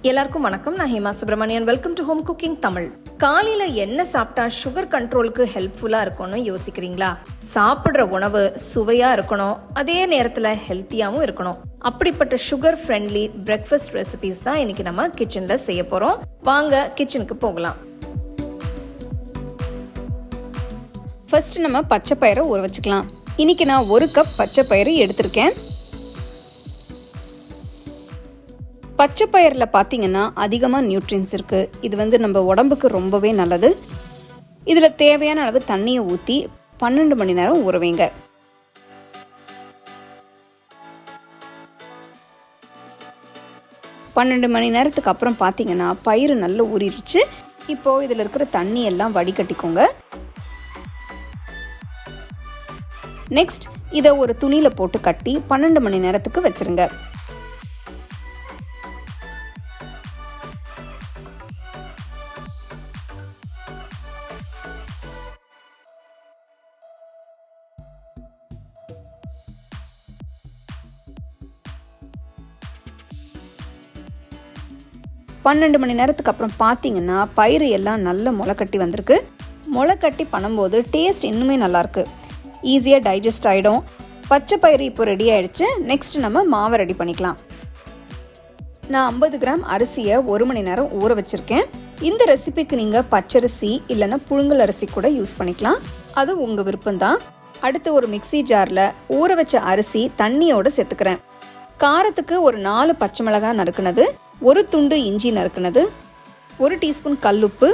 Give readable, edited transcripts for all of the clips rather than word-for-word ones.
எல்லாருக்கும் வணக்கம். நான் Hema Subramanian. Welcome to home cooking Tamil. காலையில என்ன சாப்பிட்டா சுகர் கண்ட்ரோலுக்கு ஹெல்ப்ஃபுல்லா இருக்கும்னு யோசிக்கிறீங்களா? சாப்பிடுற உணவு சுவையா இருக்கணும், அதே நேரத்துல ஹெல்த்தியாவும் இருக்கணும். அப்படிப்பட்ட சுகர் ஃப்ரெண்ட்லி பிரேக்ஃபாஸ்ட் ரெசிபிஸ் தான் இன்னைக்கு நம்ம கிச்சன்ல செய்ய போறோம். வாங்க கிச்சனுக்கு போகலாம். ஃபர்ஸ்ட் நம்ம பச்சை பயிரை ஊற வச்சுக்கலாம். இன்னைக்கு நான் 1 கப் பச்சை பயிறு எடுத்திருக்கேன். பச்சை பயிரில் பார்த்தீங்கன்னா அதிகமாக நியூட்ரியன்ஸ் இருக்குது. இது நம்ம உடம்புக்கு ரொம்பவே நல்லது. இதில் தேவையான அளவு தண்ணியை ஊற்றி 12 மணி நேரம் ஊற வைங்க. பன்னெண்டு மணி நேரத்துக்கு அப்புறம் பார்த்தீங்கன்னா பயிறு நல்லா ஊறிடுச்சு. இப்போது இதில் இருக்கிற தண்ணி எல்லாம் வடிகட்டிக்கோங்க. நெக்ஸ்ட் இதை ஒரு துணியில் போட்டு கட்டி 12 மணி நேரத்துக்கு வச்சுருங்க. பன்னெண்டு மணி நேரத்துக்கு அப்புறம் பார்த்தீங்கன்னா பயிறு எல்லாம் நல்ல முளைக்கட்டி வந்திருக்கு. முளைக்கட்டி பண்ணும்போது டேஸ்ட் இன்னுமே நல்லாயிருக்கு. ஈஸியாக டைஜஸ்ட் ஆகிடும். பச்சை பயிறு இப்போ ரெடி ஆகிடுச்சு. நெக்ஸ்ட் நம்ம மாவை ரெடி பண்ணிக்கலாம். நான் 50 கிராம் அரிசியை 1 மணி நேரம் ஊற வச்சுருக்கேன். இந்த ரெசிபிக்கு நீங்கள் பச்சரிசி இல்லைன்னா புழுங்கல் அரிசி கூட யூஸ் பண்ணிக்கலாம். அது உங்கள் விருப்பம்தான். அடுத்து ஒரு மிக்சி ஜாரில் ஊற வச்ச அரிசி தண்ணியோடு சேர்த்துக்கிறேன். காரத்துக்கு ஒரு 4 பச்சை மிளகாய் நறுக்குனது, 1 துண்டு இஞ்சி நறுக்குனது, 1 டீஸ்பூன் கல்லுப்பு,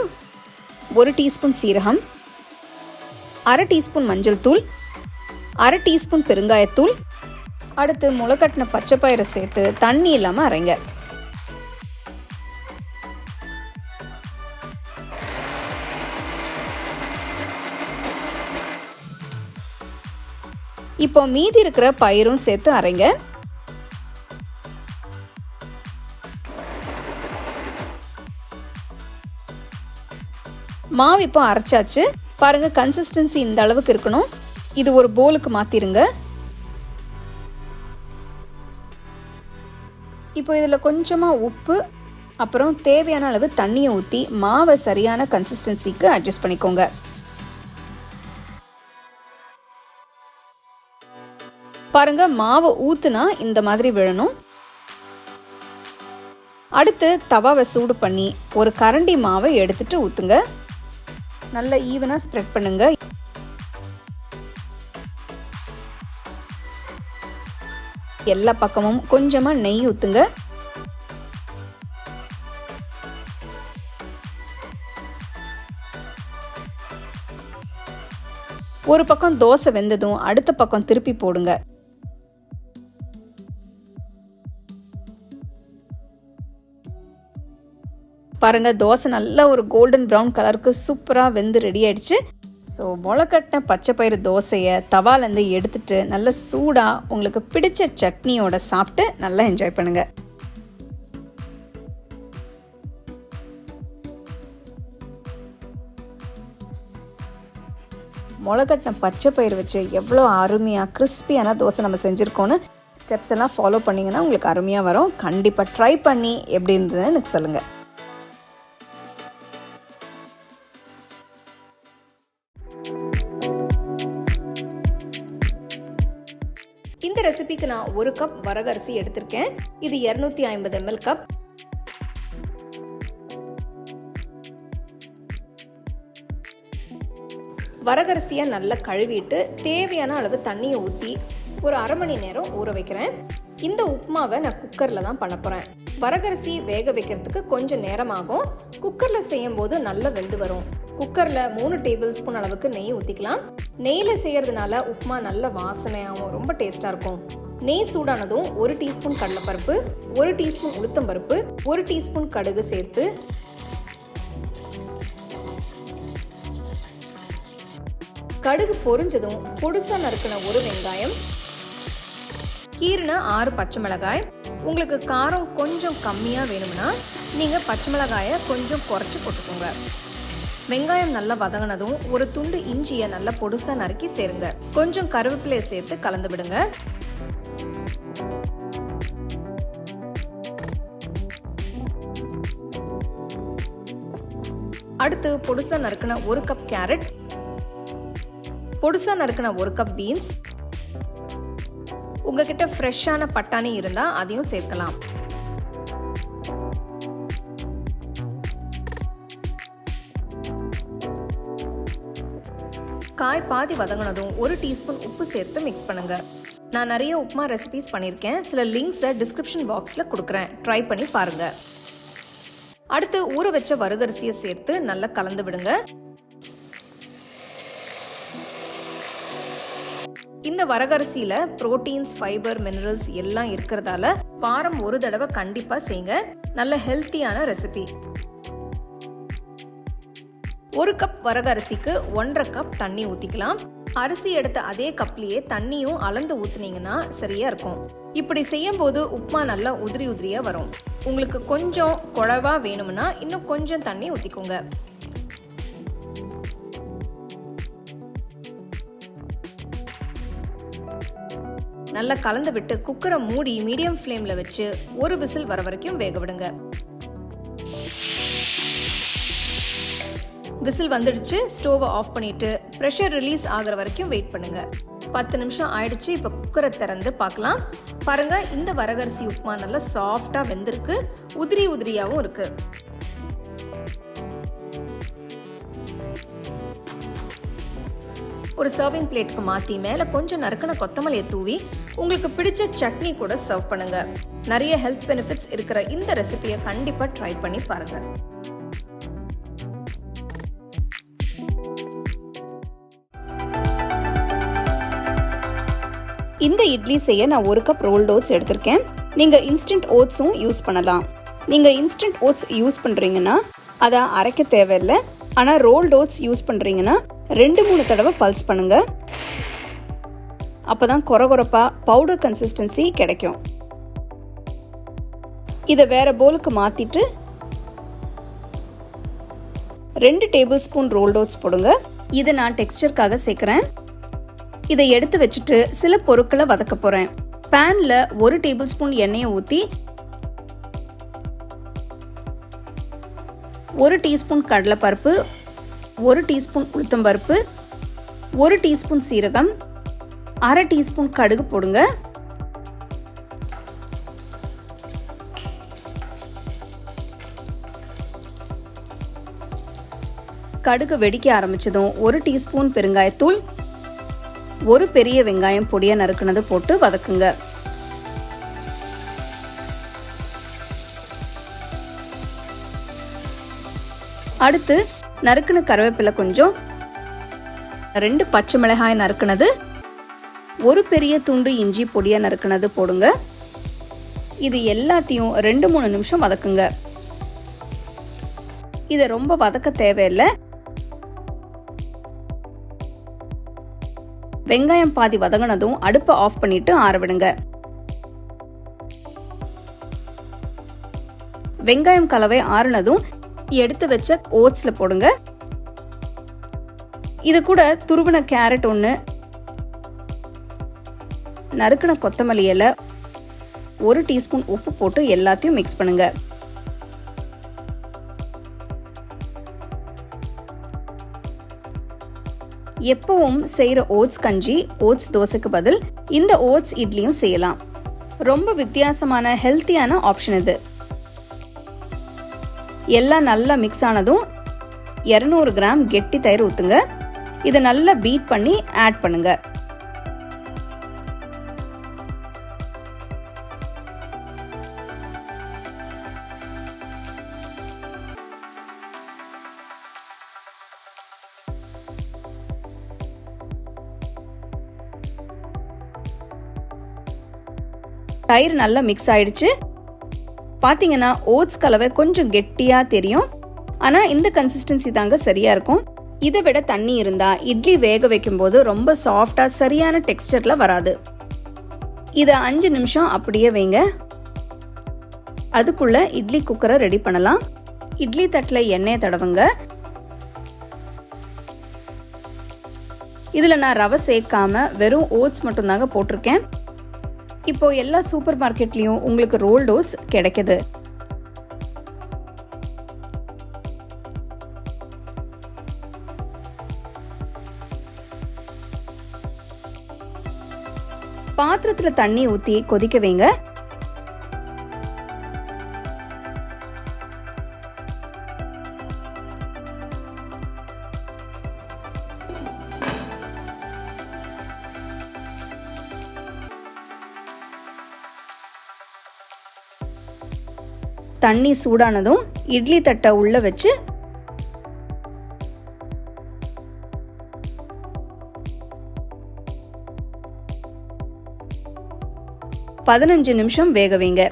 1 டீஸ்பூன் சீரகம், 1/2 டீஸ்பூன் மஞ்சள் தூள், 1/2 டீஸ்பூன் பெருங்காயத்தூள். அடுத்து முளைக்கட்டின பச்சை பயிரை சேர்த்து தண்ணி இல்லாமல் அரைங்க. இப்போ மீதி இருக்கிற பயிரும் சேர்த்து அரைங்க. மாவு இப்போ அரைச்சாச்சு. பாருங்க, கன்சிஸ்டன்சி இந்த அளவுக்கு இருக்கணும். இது ஒரு போலுக்கு மாத்திருங்க. இப்போ இதில் கொஞ்சமாக உப்பு, அப்புறம் தேவையான அளவு தண்ணியை ஊற்றி மாவை சரியான கன்சிஸ்டன்சிக்கு அட்ஜஸ்ட் பண்ணிக்கோங்க. பாருங்க, மாவை ஊத்துனா இந்த மாதிரி விழணும். அடுத்து தவாவை சூடு பண்ணி ஒரு கரண்டி மாவை எடுத்துட்டு ஊத்துங்க. நல்லா ஈவனாக ஸ்ப்ரெட் பண்ணுங்க. எல்லா பக்கமும் கொஞ்சமாக நெய் ஊற்றுங்க. ஒரு பக்கம் தோசை வெந்ததும் அடுத்த பக்கம் திருப்பி போடுங்க. பாருங்க, தோசை நல்ல ஒரு கோல்டன் ப்ரௌன் கலருக்கு சூப்பராக வெந்து ரெடி ஆயிடுச்சு. ஸோ முளைக்கட்டின பச்சை பயிறு தோசையை தவாலேருந்து எடுத்துட்டு நல்ல சூடாக உங்களுக்கு பிடிச்ச சட்னியோட சாப்பிட்டு நல்லா என்ஜாய் பண்ணுங்க. முளைக்கட்டின பச்சை பயிறு வச்சு எவ்வளோ அருமையாக கிறிஸ்பியான தோசை நம்ம செஞ்சுருக்கோன்னு ஸ்டெப்ஸ் எல்லாம் ஃபாலோ பண்ணிங்கன்னா உங்களுக்கு அருமையாக வரும். கண்டிப்பாக ட்ரை பண்ணி எப்படி இருந்ததுன்னு எனக்கு சொல்லுங்கள். இந்த ரெசிபிக்கு நான் 1 கப் வரகரிசி எடுத்திருக்கேன். இது 250 ml கப். வரகரிசியை நல்லா கழுவிட்டு தேவையான அளவு தண்ணியை ஊற்றி ஒரு 1/2 மணி நேரம் ஊற வைக்கிறேன். இந்த உப்புமாவை நான் குக்கரில் தான் பண்ண போகிறேன். வரகரிசி வேக வைக்கிறதுக்கு கொஞ்சம் நேரம் ஆகும். குக்கரில் செய்யும் போது நல்லா வெந்து வரும். குக்கரில் 3 டேபிள் ஸ்பூன் அளவுக்கு நெய் ஊற்றிக்கலாம். நெய்யில் செய்கிறதுனால உப்புமா நல்ல வாசனையாகவும் ரொம்ப டேஸ்ட்டாக இருக்கும். நெய் சூடானதும் 1 டீஸ்பூன் கடலைப்பருப்பு, 1 டீஸ்பூன் உளுத்தம்பருப்பு, 1 டீஸ்பூன் கடுகு சேர்த்து கடுகு பொரிஞ்சதும் பொடுசா நறுக்கின 1 வெங்காயம், கீரின 6 பச்சை மிளகாய். உங்களுக்கு காரம் கொஞ்சம் கம்மியாக வேணும்னா நீங்கள் பச்சை மிளகாயை கொஞ்சம் குறைச்சி போட்டுக்கோங்க. வெங்காயம் நல்லா வதங்கினதும் 1 துண்டு இஞ்சியை நல்லா பொடுசாக நறுக்கி சேருங்க. கொஞ்சம் கருவேப்பிலையை சேர்த்து கலந்து விடுங்க. அடுத்து பொடுசா நறுக்கின 1 கப் கேரட், பொடுசா நறுக்கின 1 கப் பீன்ஸ். உங்ககிட்ட ஃப்ரெஷ்ஷான பட்டாணி இருந்தா அதையும் சேர்க்கலாம். காய் பாதி வதங்கினதும் 1 டீஸ்பூன் உப்பு சேர்த்து மிக்ஸ் பண்ணுங்க. நான் நிறைய உப்புமா ரெசிபிஸ் பண்ணியிருக்கேன். சில லிங்க்ஸை டிஸ்கிரிப்ஷன் பாக்ஸில் கொடுக்குறேன், ட்ரை பண்ணி பாருங்க. அடுத்து ஊற வச்ச வரகரிசியை சேர்த்து நல்லா கலந்து விடுங்க. இந்த வரகரிசியில புரோட்டீன்ஸ், ஃபைபர், மினரல்ஸ் எல்லாம் இருக்கிறதால வாரம் ஒரு தடவை கண்டிப்பா செய்யுங்க. நல்ல ஹெல்த்தியான ரெசிபி. 1 கப் வரகரிசிக்கு 1.5 கப் தண்ணி ஊத்திக்கலாம். அரிசி எடுத்த அதே கப்லயே தண்ணியும் அளந்து ஊத்துனீங்கன்னா சரியா இருக்கும். இப்படி செய்யும் போது உப்புமா நல்லா உதிரி உதிரியா வரும். உங்களுக்கு கொஞ்சம் குழவா வேணும்னா இன்னும் கொஞ்சம் தண்ணி ஊத்திக்கோங்க. நல்லா கலந்து விட்டு குக்கரை மூடி மீடியம் ஃப்ளேம்ல வச்சு 1 விசில் வர வரைக்கும் வேக விடுங்க. விசில் வந்துடுச்சு. ஸ்டோவை ஆஃப் பண்ணிட்டு ப்ரெஷர் ரிலீஸ் ஆகிற வரைக்கும் வெயிட் பண்ணுங்க. 10 நிமிஷம் ஆயிடுச்சு. இப்போ குக்கரை திறந்து பார்க்கலாம். பாருங்க, இந்த வரகரிசி உப்புமா நல்லா சாஃப்டா வெந்திருக்கு, உதிரி உதிரியாவும் இருக்கு. ஒரு சர்விங் பிளேட்டுக்கு மாத்தி மேல கொஞ்சம் நறுக்கின கொத்தமல்லியை தூவி உங்களுக்கு பிடிச்ச சட்னி கூட சர்வ் பண்ணுங்க. நிறைய ஹெல்த் பெனிஃபிட்ஸ் இருக்கிற இந்த ரெசிபியை கண்டிப்பா ட்ரை பண்ணி பாருங்க. இந்த இட்லி செய்ய நான் 1 கப் ரோல்ட் ஓட்ஸ் எடுத்திருக்கேன். நீங்கள் இன்ஸ்டன்ட் ஓட்ஸும் யூஸ் பண்ணலாம். நீங்கள் இன்ஸ்டன்ட் ஓட்ஸ் யூஸ் பண்ணுறீங்கன்னா அதை அரைக்க தேவையில்லை. ஆனால் ரோல்ட் ஓட்ஸ் யூஸ் பண்ணுறீங்கன்னா 2-3 தடவை பல்ஸ் பண்ணுங்க. அப்போ தான் கொரகொரப்பாக பவுடர் கன்சிஸ்டன்சி கிடைக்கும். இதை வேற பவுலுக்கு மாற்றிட்டு 2 டேபிள் ஸ்பூன் ரோல்ட் ஓட்ஸ் போடுங்க. இதை நான் டெக்ஸ்டருக்காக சேர்க்குறேன். இதை எடுத்து வச்சுட்டு சில பொருட்களை வதக்க போறேன். பேன்ல 1 டேபிள் ஸ்பூன் எண்ணெயை ஊற்றி 1 டீஸ்பூன் கடலைப்பருப்பு, 1 டீஸ்பூன் உளுத்தம்பருப்பு, 1 டீஸ்பூன் சீரகம், 1/2 டீஸ்பூன் கடுகு போடுங்க. கடுகு வெடிக்க ஆரம்பிச்சதும் 1 டீஸ்பூன் பெருங்காயத்தூள், 1 பெரிய வெங்காயம் பொடியா நறுக்குனது போட்டு வதக்குங்க. அடுத்து நறுக்குன கருவேப்பிலை கொஞ்சம், 2 பச்சை மிளகாய் நறுக்குனது, 1 பெரிய துண்டு இஞ்சி பொடியா நறுக்குனது போடுங்க. இது எல்லாத்தையும் 2-3 நிமிஷம் வதக்குங்க. இதை ரொம்ப வதக்க தேவையில்லை. வெங்காயம் பாதி வதங்கினதும் அடுப்பை ஆஃப் பண்ணிட்டு ஆற விடுங்க. வெங்காயம் கலவை ஆறுனதும் எடுத்து வச்ச ஓட்ஸ்ல போடுங்க. இது கூட துருவின கேரட் 1, நறுக்கின கொத்தமல்லி இலை, 1 டீஸ்பூன் உப்பு போட்டு எல்லாத்தையும் மிக்ஸ் பண்ணுங்க. எப்பவும் செய்யற ஓட்ஸ் கஞ்சி, ஓட்ஸ் தோசைக்கு பதில் இந்த ஓட்ஸ் இட்லியும் செய்யலாம். ரொம்ப வித்தியாசமான ஹெல்த்தியான ஆப்ஷன் இது. எல்லாம் நல்லா மிக்ஸ் ஆனதும் 200 கிராம் கெட்டி தயிர் ஊத்துங்க. இதை நல்லா பீட் பண்ணி ஆட் பண்ணுங்க. தயிர் நல்லா மிக்ஸ் ஆயிடுச்சு. பாத்தீங்கன்னா ஓட்ஸ் கலவை கொஞ்சம் கெட்டியா தெரியும். ஆனா இந்த கன்சிஸ்டன்சி தாங்க சரியா இருக்கும். இதை விட தண்ணி இருந்தா இட்லி வேக வைக்கும் போது ரொம்ப சாஃப்டா சரியான டெக்ஸ்டர்ல வராது. இதை 5 நிமிஷம் அப்படியே வைங்க. அதுக்குள்ள இட்லி குக்கரை ரெடி பண்ணலாம். இட்லி தட்டுல எண்ணெய் தடவுங்க. இதுல நான் ரவை சேர்க்காம வெறும் ஓட்ஸ் மட்டும் தாங்க போட்டிருக்கேன். இப்போ எல்லா சூப்பர் மார்க்கெட்லயும் உங்களுக்கு ரோல்ட் ஓட்ஸ் கிடைக்குது. பாத்திரத்தில் தண்ணி ஊற்றி கொதிக்க வைங்க. தண்ணி சூடானதும் இட்லி தட்டை உள்ள வச்சு பதினஞ்சு நிமிஷம் வேக வைங்க.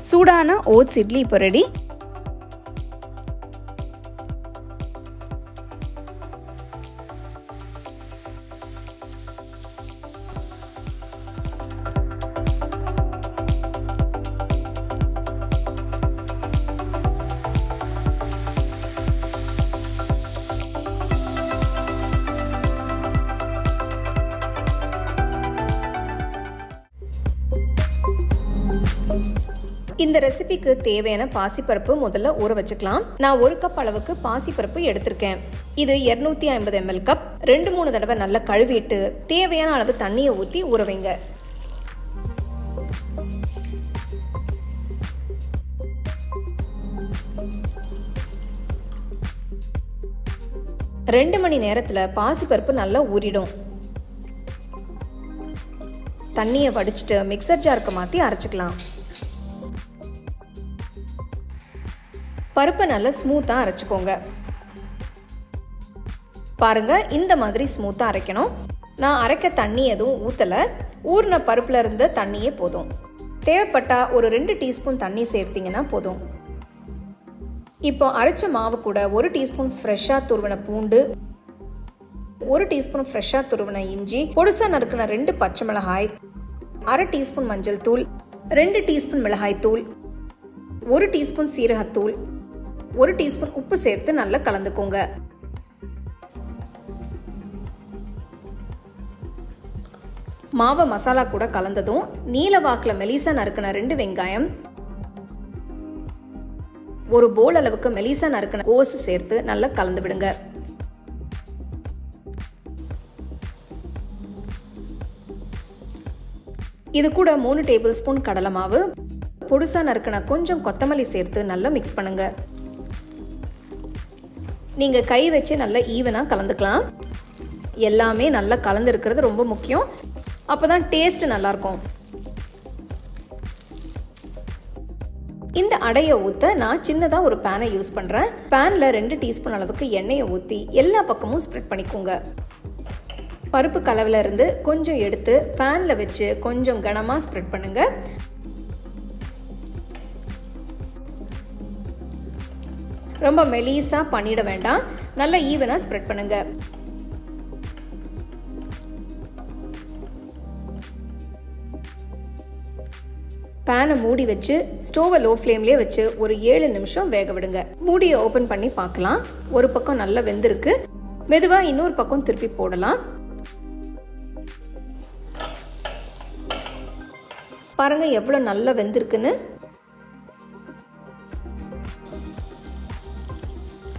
சூடான ஓட்ஸ் இட்லி இப்போ ரெடி. இந்த ரெசிபிக்கு தேவையான பாசிப்பருப்பு முதல்ல ஊற வச்சுக்கலாம். நான் 1 கப் அளவுக்கு பாசிப்பருப்பு எடுத்திருக்கேன். இது 250 ml கப். 2-3 தடவை நல்லா கழுவிட்டு தேவையான அளவு தண்ணியை ஊற்றி ஊற வைங்க. ரெண்டு மணி நேரத்தில் பாசிப்பருப்பு நல்லா ஊறிடும். தண்ணியை வடிச்சிட்டு மிக்சர் ஜாருக்கு மாற்றி அரைச்சிக்கலாம். பருப்பை நல்லா ஸ்மூத்தாக அரைச்சிக்கோங்க. பாருங்க, இந்த மாதிரி ஸ்மூத்தாக அரைக்கணும். நான் அரைக்க தண்ணி எதுவும் ஊற்றலை. ஊறின பருப்பில் இருந்த தண்ணியே போதும். தேவைப்பட்டா ஒரு 2 டீஸ்பூன் தண்ணி சேர்த்திங்கன்னா போதும். இப்போ அரைச்ச மாவு கூட 1 டீஸ்பூன் ஃப்ரெஷ்ஷாக துருவின பூண்டு, 1 டீஸ்பூன் ஃப்ரெஷ்ஷாக துருவின இஞ்சி, பொடிசாக நறுக்கின 2 பச்சை மிளகாய், 1/2 டீஸ்பூன் மஞ்சள் தூள், 2 டீஸ்பூன் மிளகாய் தூள், 1 டீஸ்பூன் சீரகத்தூள், 1 டீஸ்பூன் உப்பு சேர்த்து நல்லா கலந்துக்கோங்க. மாவை மசாலா கூட கலந்ததும் நீல வாக்கில் மெலிசா நறுக்கின 2 வெங்காயம், 1 போல் அளவுக்கு மெலிசா நறுக்கின கோஸ் சேர்த்து நல்லா கலந்து விடுங்க. இது கூட 3 டேபிள் ஸ்பூன் கடலை மாவு, பொடிசா நறுக்கின கொஞ்சம் கொத்தமல்லி சேர்த்து நல்லா மிக்ஸ் பண்ணுங்க. நீங்க கை வச்சு நல்லா ஈவனா கலந்துக்கலாம். எல்லாமே நல்லா கலந்து இருக்கிறது ரொம்ப முக்கியம். அப்பதான் டேஸ்ட் நல்லா இருக்கும். இந்த அடையை ஊற்ற நான் சின்னதாக ஒரு பேனை யூஸ் பண்ணுறேன். பேனில் 2 டீஸ்பூன் அளவுக்கு எண்ணெயை ஊற்றி எல்லா பக்கமும் ஸ்ப்ரெட் பண்ணிக்கோங்க. பருப்பு கலவில் இருந்து கொஞ்சம் எடுத்து பேனில் வச்சு கொஞ்சம் கனமாக ஸ்ப்ரெட் பண்ணுங்க. ரொம்ப மெலிசாக பண்ணிட வேண்டாம். நல்லா ஈவனாக ஸ்ப்ரெட் பண்ணுங்க. பேனை மூடி வச்சு ஸ்டோவை லோ ஃப்ளேம்லேயே வச்சு ஒரு 7 நிமிஷம் வேக விடுங்க. மூடியை ஓப்பன் பண்ணி பார்க்கலாம். ஒரு பக்கம் நல்லா வெந்திருக்கு. மெதுவாக இன்னொரு பக்கம் திருப்பி போடலாம். பாருங்க எவ்வளோ நல்லா வெந்திருக்குன்னு.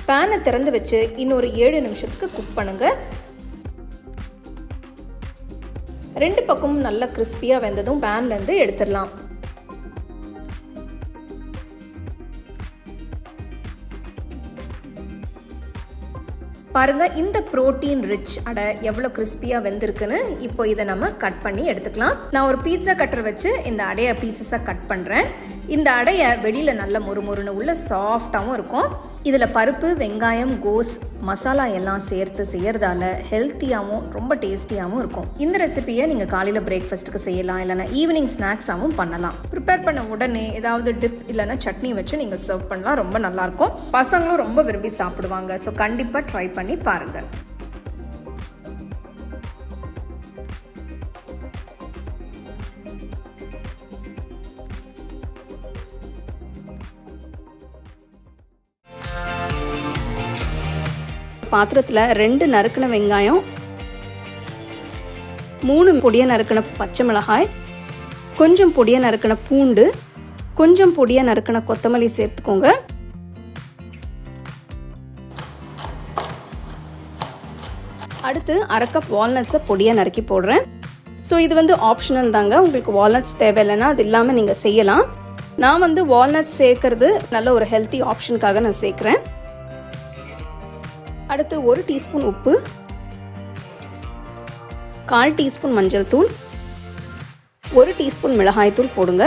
பேனை திறந்து வச்சு இன்னொரு 7 நிமிஷத்துக்கு குக் பண்ணுங்க. 2 பக்கமும் நல்லா கிறிஸ்பியாக வெந்ததும் பேன்லேருந்து எடுத்துடலாம். பாருங்க, இந்த புரோட்டீன் ரிச் அடை எவ்வளோ கிறிஸ்பியாக வெந்திருக்குன்னு. இப்போ இதை நம்ம கட் பண்ணி எடுத்துக்கலாம். நான் ஒரு பீட்சா கட்டர் வச்சு இந்த அடையை பீசஸாக கட் பண்ணுறேன். இந்த அடையை வெளியில் நல்ல மொறுமொறுன்னு உள்ள சாஃப்டாகவும் இருக்கும். இதில் பருப்பு, வெங்காயம், கோஸ், மசாலா எல்லாம் சேர்த்து செய்யறதால ஹெல்த்தியாகவும் ரொம்ப டேஸ்டியாகவும் இருக்கும். இந்த ரெசிபியை நீங்கள் காலையில் பிரேக்ஃபாஸ்ட்டுக்கு செய்யலாம், இல்லைனா ஈவினிங் ஸ்நாக்ஸாகவும் பண்ணலாம். ப்ரிப்பேர் பண்ண உடனே ஏதாவது டிப் இல்லைனா சட்னி வச்சு நீங்கள் சர்வ் பண்ணலாம். ரொம்ப நல்லாயிருக்கும். பசங்களும் ரொம்ப விரும்பி சாப்பிடுவாங்க. ஸோ கண்டிப்பாக ட்ரை பண்ணி பாருங்கள். பாத்திரத்தில் 2 நறுக்கின வெங்காயம், 3 பொடியை நறுக்கின பச்சை மிளகாய், கொஞ்சம் பொடியை நறுக்கின பூண்டு, கொஞ்சம் பொடியை நறுக்கின கொத்தமல்லி சேர்த்துக்கோங்க. அடுத்து அரை கப் வால்நட்ஸை பொடியாக நறுக்கி போடுறேன். ஸோ இது வந்து ஆப்ஷனல் தாங்க, உங்களுக்கு வால்நட்ஸ் தேவையில்லைன்னா அது இல்லாமல் நீங்கள் செய்யலாம். நான் வந்து வால்நட்ஸ் சேர்க்கறது நல்ல ஒரு ஹெல்த்தி ஆப்ஷனுக்காக நான் சேர்க்குறேன். அடுத்து 1 டீஸ்பூன் உப்பு, 1/4 டீஸ்பூன் மஞ்சள் தூள், 1 டீஸ்பூன் மிளகாய் தூள் போடுங்க.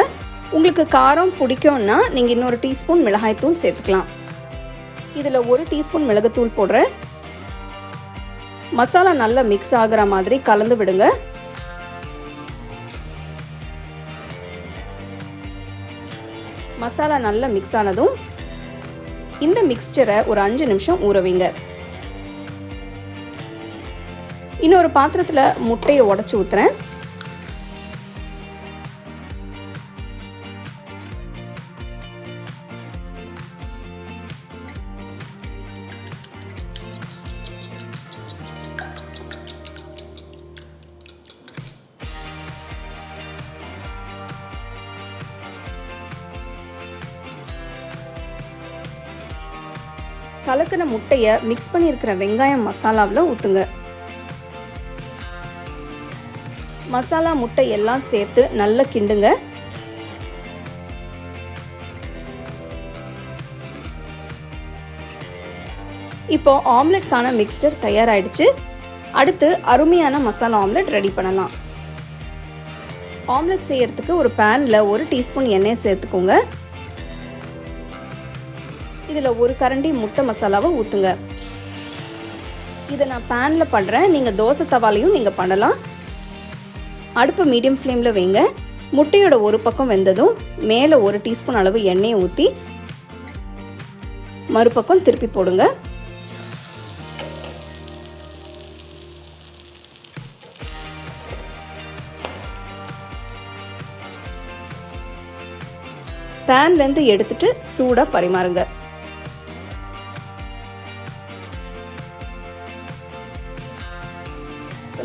உங்களுக்கு காரம் பிடிக்கும்னா நீங்கள் இன்னொரு டீஸ்பூன் மிளகாய் தூள் சேர்த்துக்கலாம். இதில் 1 டீஸ்பூன் மிளகுத்தூள் போடுறேன். மசாலா நல்லா மிக்ஸ் ஆகிற மாதிரி கலந்து விடுங்க. மசாலா நல்லா மிக்ஸ் ஆனதும் இந்த மிக்ஸ்சரை ஒரு 5 நிமிஷம் ஊற வைங்க. இன்னொரு பாத்திரத்தில் முட்டையை உடைச்சு ஊற்றுறேன். கலக்கின முட்டையை மிக்ஸ் பண்ணியிருக்கிற வெங்காயம் மசாலாவில் ஊற்றுங்க. மசாலா முட்டை எல்லாம் சேர்த்து நல்லா கிண்டுங்க. இப்போ ஆம்லெட்கான மிக்ஸ்சர் தயாராகிடுச்சு. அடுத்து அருமையான மசாலா ஆம்லெட் ரெடி பண்ணலாம். ஆம்லெட் செய்யறதுக்கு ஒரு பேனில் 1 டீஸ்பூன் எண்ணெய் சேர்த்துக்கோங்க. இதில் 1 கரண்டி முட்டை மசாலாவை ஊற்றுங்க. இதை நான் பேனில் பண்ணுறேன், நீங்கள் தோசை தவாலையும் நீங்கள் பண்ணலாம். அடுப்பு மீடியம் ஃப்ளேமில் வைங்க. முட்டையோட ஒரு பக்கம் வெந்ததும் மேலே 1 டீஸ்பூன் அளவு எண்ணெயை ஊற்றி மறுபக்கம் திருப்பி போடுங்க. பேன்லேருந்து எடுத்துட்டு சூடாக பரிமாறுங்க.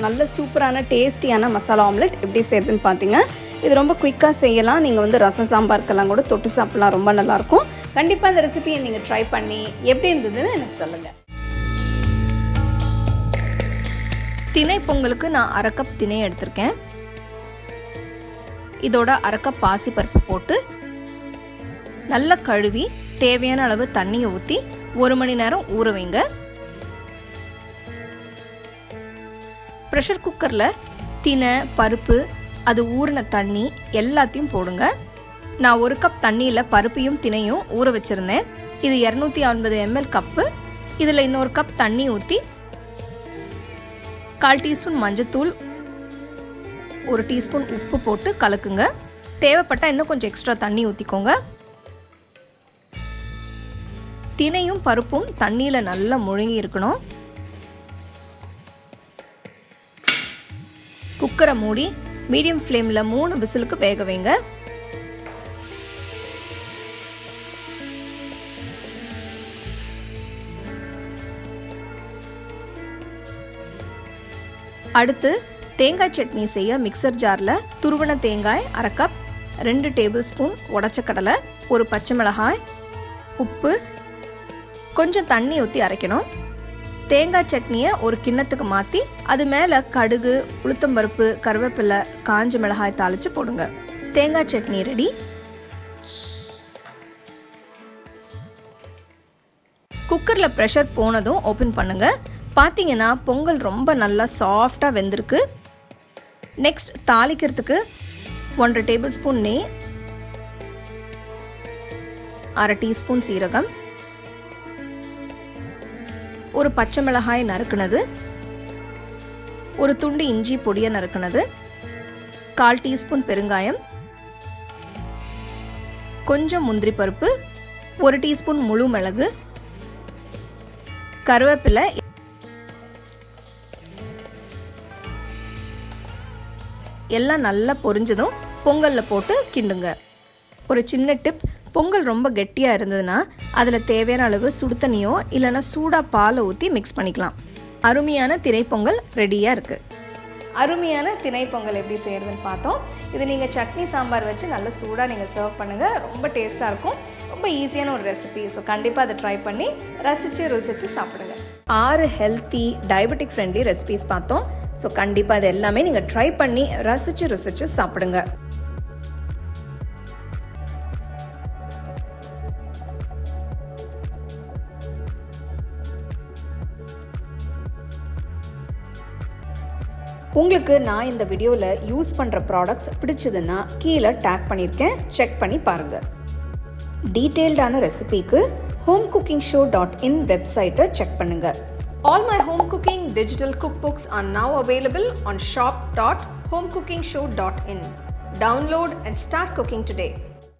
நல்ல சூப்பரான டேஸ்டியான மசாலா ஆம்லெட் எப்படி செய்யறதுன்னு பார்த்தீங்க. இது ரொம்ப குயிக்காக செய்யலாம். நீங்கள் வந்து ரசம் சாம்பாருக்கெல்லாம் கூட தொட்டு சாப்பிடலாம், ரொம்ப நல்லாயிருக்கும். கண்டிப்பாக இந்த ரெசிபியை நீங்கள் ட்ரை பண்ணி எப்படி இருந்ததுன்னு எனக்கு சொல்லுங்கள். திணை பொங்கலுக்கு நான் 1/2 கப் திணை எடுத்திருக்கேன். இதோட 1/2 கப் பாசிப்பருப்பு போட்டு நல்லா கழுவி தேவையான அளவு தண்ணியை ஊற்றி 1 மணி நேரம் ஊற வைங்க. ப்ரெஷர் குக்கரில் திணை, பருப்பு, அது ஊறின தண்ணி எல்லாத்தையும் போடுங்க. நான் 1 கப் தண்ணியில் பருப்பையும் திணையும் ஊற வச்சுருந்தேன். இது 250 ml கப்பு. இதில் இன்னொரு கப் தண்ணி ஊற்றி 1/4 டீஸ்பூன் மஞ்சத்தூள், 1 டீஸ்பூன் உப்பு போட்டு கலக்குங்க. தேவைப்பட்டால் இன்னும் கொஞ்சம் எக்ஸ்ட்ரா தண்ணி ஊற்றிக்கோங்க. திணையும் பருப்பும் தண்ணியில் நல்லா முழுங்கி இருக்கணும். குக்கரை மூடி மீடியம் ஃப்ளேமில் 3 விசிலுக்கு வேக வைங்க. அடுத்து தேங்காய் சட்னி செய்ய மிக்சர் ஜாரில் துருவன தேங்காய் 1/2 கப், 2 டேபிள் ஸ்பூன் உடைச்ச கடலை, 1 பச்சை மிளகாய், உப்பு, கொஞ்சம் தண்ணி ஊற்றி அரைக்கணும். தேங்காய் சட்னியை ஒரு கிண்ணத்துக்கு மாற்றி அது மேலே கடுகு, உளுத்தம்பருப்பு, கருவேப்பிலை, காஞ்ச மிளகாய் தாளித்து போடுங்க. தேங்காய் சட்னி ரெடி. குக்கரில் ப்ரெஷர் போனதும் ஓப்பன் பண்ணுங்கள். பார்த்தீங்கன்னா பொங்கல் ரொம்ப நல்லா சாஃப்டாக வெந்திருக்கு. நெக்ஸ்ட் தாளிக்கிறதுக்கு 1/2 டேபிள் ஸ்பூன் நெய், 1/2 டீஸ்பூன் சீரகம், 1 பச்சை மிளகாய் நறுக்குனது, 1 துண்டு இஞ்சி பொடியை நறுக்குனது, 1/4 டீஸ்பூன் பெருங்காயம், கொஞ்சம் முந்திரி பருப்பு, 1 டீஸ்பூன் முழு மிளகு, கருவேப்பிலை, எல்லாம் நல்லா பொரிஞ்சதும் பொங்கலில் போட்டு கிண்டுங்க. ஒரு சின்ன டிப், பொங்கல் ரொம்ப கெட்டியாக இருந்ததுன்னா அதில் தேவையான அளவு சுடு தண்ணியோ இல்லைன்னா சூடாக பாலை ஊற்றி மிக்ஸ் பண்ணிக்கலாம். அருமையான திணைப்பொங்கல் ரெடியாக இருக்குது. அருமையான திணைப்பொங்கல் எப்படி செய்கிறதுன்னு பார்த்தோம். இது நீங்கள் சட்னி சாம்பார் வச்சு நல்ல சூடாக நீங்கள் சர்வ் பண்ணுங்கள். ரொம்ப டேஸ்ட்டாக இருக்கும். ரொம்ப ஈஸியான ஒரு ரெசிபி. ஸோ கண்டிப்பாக அதை ட்ரை பண்ணி ரசித்து ருசித்து சாப்பிடுங்க. 6 ஹெல்த்தி டயபெட்டிக் ஃப்ரெண்ட்லி ரெசிபீஸ் பார்த்தோம். ஸோ கண்டிப்பாக இது எல்லாமே நீங்கள் ட்ரை பண்ணி ரசித்து சாப்பிடுங்க. உங்களுக்கு நான் இந்த வீடியோவில் யூஸ் பண்ணுற ப்ராடக்ட்ஸ் பிடிச்சதுன்னா கீழே டேக் பண்ணியிருக்கேன், செக் பண்ணி பாருங்கள். டீட்டெயில்டான ரெசிபிக்கு homecookingshow.in வெப்சைட்டை செக் பண்ணுங்கள். All my home cooking digital cookbooks are now available on shop.homecookingshow.in. Download and start cooking today.